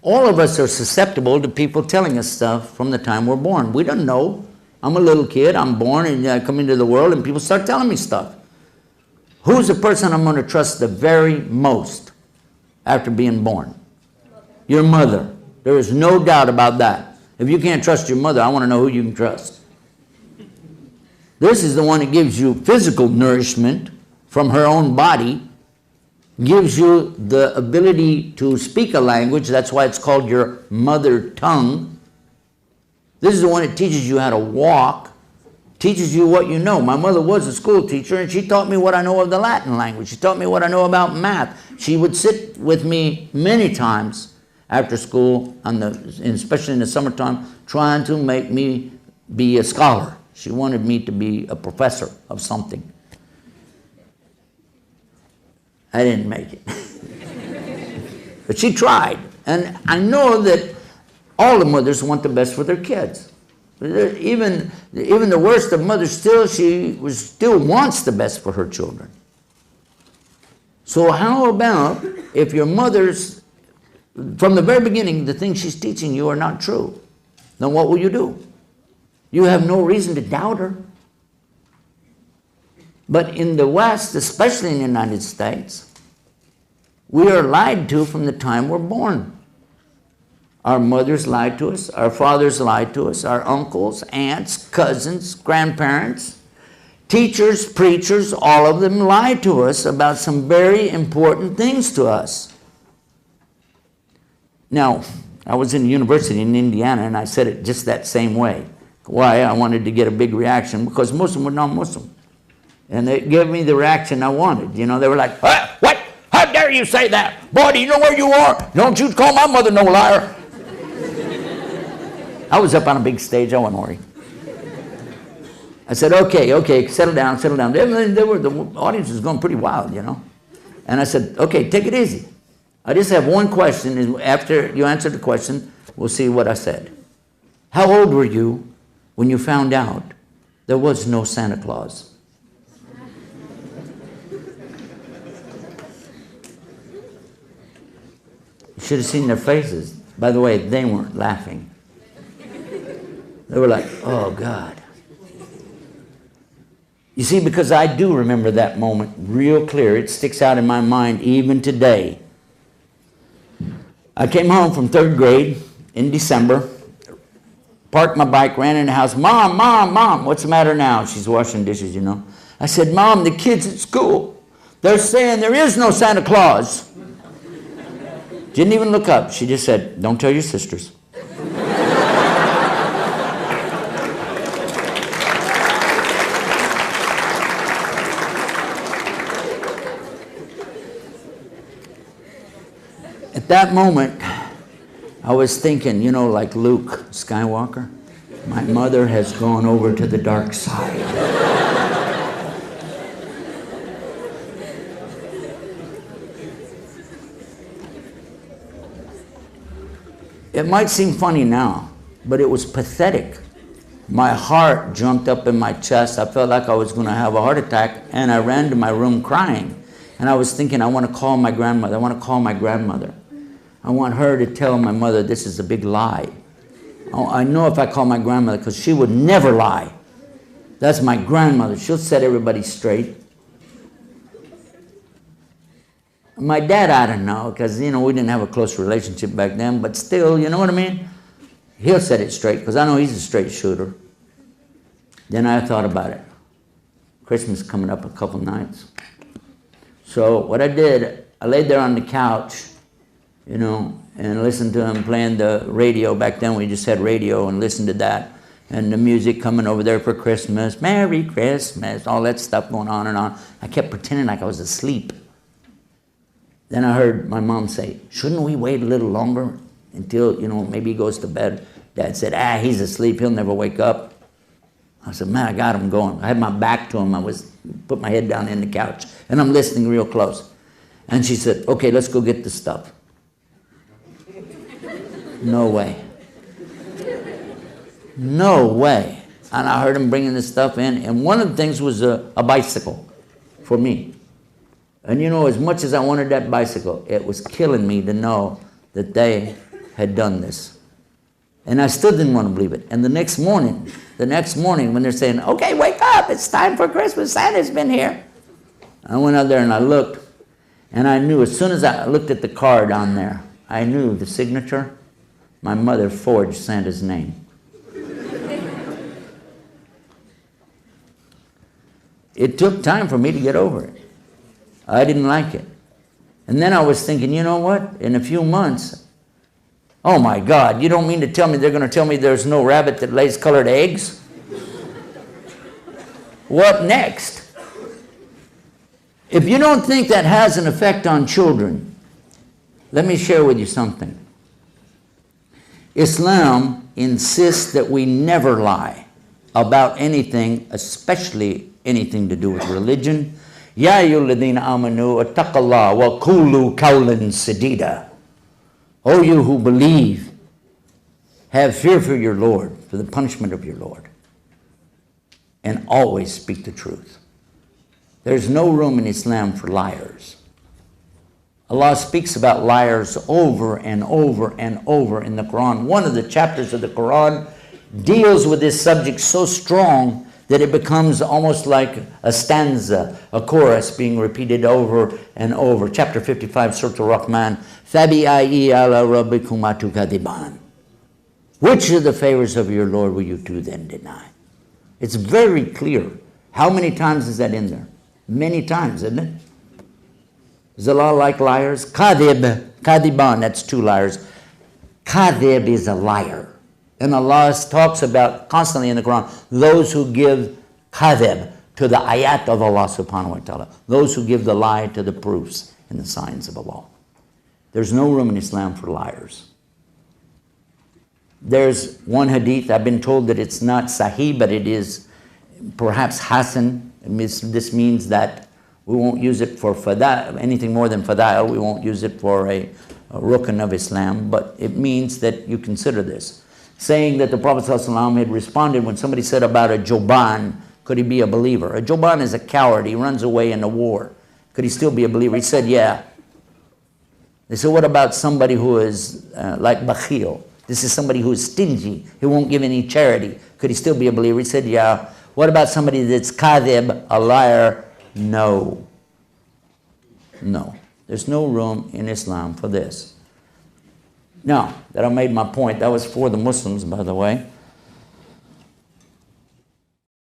All of us are susceptible to people telling us stuff from the time we're born. We don't know. I'm a little kid, I'm born, and I come into the world, and people start telling me stuff. Who's the person I'm going to trust the very most after being born? Your mother. There is no doubt about that. If you can't trust your mother, I want to know who you can trust. This is the one that gives you physical nourishment from her own body, gives you the ability to speak a language. That's why it's called your mother tongue. This is the one that teaches you how to walk, teaches you what you know. My mother was a school teacher, and she taught me what I know of the Latin language. She taught me what I know about math. She would sit with me many times after school, especially in the summertime, trying to make me be a scholar. She wanted me to be a professor of something. I didn't make it. But she tried. And I know that all the mothers want the best for their kids. Even the worst of mothers, still wants the best for her children. So how about if your mother's, from the very beginning, the things she's teaching you are not true? Then what will you do? You have no reason to doubt her. But in the West, especially in the United States, we are lied to from the time we're born. Our mothers lied to us, our fathers lied to us, our uncles, aunts, cousins, grandparents, teachers, preachers, all of them lied to us about some very important things to us. Now, I was in a university in Indiana, and I said it just that same way. Why? I wanted to get a big reaction, because most of them were non-Muslim. And they gave me the reaction I wanted. You know, they were like, what? How dare you say that? Boy, do you know where you are? Don't you call my mother no liar. I was up on a big stage. I wasn't worried. I said, okay, settle down. The audience was going pretty wild, you know. And I said, okay, take it easy. I just have one question. After you answer the question, we'll see what I said. How old were you when you found out there was no Santa Claus? You should have seen their faces. By the way, they weren't laughing. They were like, oh, God. You see, because I do remember that moment real clear. It sticks out in my mind even today. I came home from 3rd grade in December, parked my bike, ran in the house. Mom, what's the matter now? She's washing dishes, you know. I said, Mom, the kids at school, they're saying there is no Santa Claus. Didn't even look up. She just said, don't tell your sisters. At that moment, I was thinking, you know, like Luke Skywalker, my mother has gone over to the dark side. It might seem funny now, but it was pathetic. My heart jumped up in my chest. I felt like I was going to have a heart attack, and I ran to my room crying. And I was thinking, I want to call my grandmother. I want to call my grandmother. I want her to tell my mother this is a big lie. I know if I call my grandmother, because she would never lie. That's my grandmother. She'll set everybody straight. My dad, I don't know, because, you know, we didn't have a close relationship back then, but still, you know what I mean? He'll set it straight, because I know he's a straight shooter. Then I thought about it. Christmas coming up a couple nights. So what I did, I laid there on the couch, you know, and listened to him playing the radio. Back then we just had radio, and listened to that. And the music coming over there for Christmas, Merry Christmas, all that stuff going on and on. I kept pretending like I was asleep. Then I heard my mom say, shouldn't we wait a little longer until, you know, maybe he goes to bed? Dad said, he's asleep, he'll never wake up. I said, man, I got him going. I had my back to him. Put my head down in the couch, and I'm listening real close. And she said, okay, let's go get the stuff. No way. No way. And I heard him bringing the stuff in, and one of the things was a bicycle for me. And you know, as much as I wanted that bicycle, it was killing me to know that they had done this. And I still didn't want to believe it. And the next morning when they're saying, okay, wake up, it's time for Christmas, Santa's been here. I went out there and I looked, and I knew as soon as I looked at the card on there, I knew the signature. My mother forged Santa's name. It took time for me to get over it. I didn't like it. And then I was thinking, you know what? In a few months, oh my God, you don't mean to tell me they're going to tell me there's no rabbit that lays colored eggs? What next? If you don't think that has an effect on children, let me share with you something. Islam insists that we never lie about anything, especially anything to do with religion. Ya ayyuhalladhina amanu attaqallaha wa qulu qawlan sadida. O you who believe, have fear for your Lord, for the punishment of your Lord, and always speak the truth. There's no room in Islam for liars. Allah speaks about liars over and over and over in the Quran. One of the chapters of the Quran deals with this subject so strong that it becomes almost like a stanza, a chorus being repeated over and over. Chapter 55, Surah Al-Rahman. فَبِأَيِّ عَلَى رَبِّكُمَا تُكَذِّبَانِ. Which of the favors of your Lord will you two then deny? It's very clear. How many times is that in there? Many times, isn't it? Does Allah like liars? Kadhib, kadiban, that's two liars. Kadhib is a liar. And Allah talks about constantly in the Quran, those who give kadhib to the ayat of Allah subhanahu wa ta'ala. Those who give the lie to the proofs and the signs of Allah. There's no room in Islam for liars. There's one hadith, I've been told that it's not sahih, but it is perhaps hasan. This means that we won't use it for anything more than fada'il. We won't use it for a rukn of Islam, but it means that you consider this. Saying that the Prophet ﷺ had responded when somebody said about a joban, could he be a believer? A joban is a coward. He runs away in a war. Could he still be a believer? He said, yeah. They said, what about somebody who is like bakhil? This is somebody who is stingy. He won't give any charity. Could he still be a believer? He said, yeah. What about somebody that's kadhib, a liar? No. No. There's no room in Islam for this. Now, that I made my point, that was for the Muslims, by the way.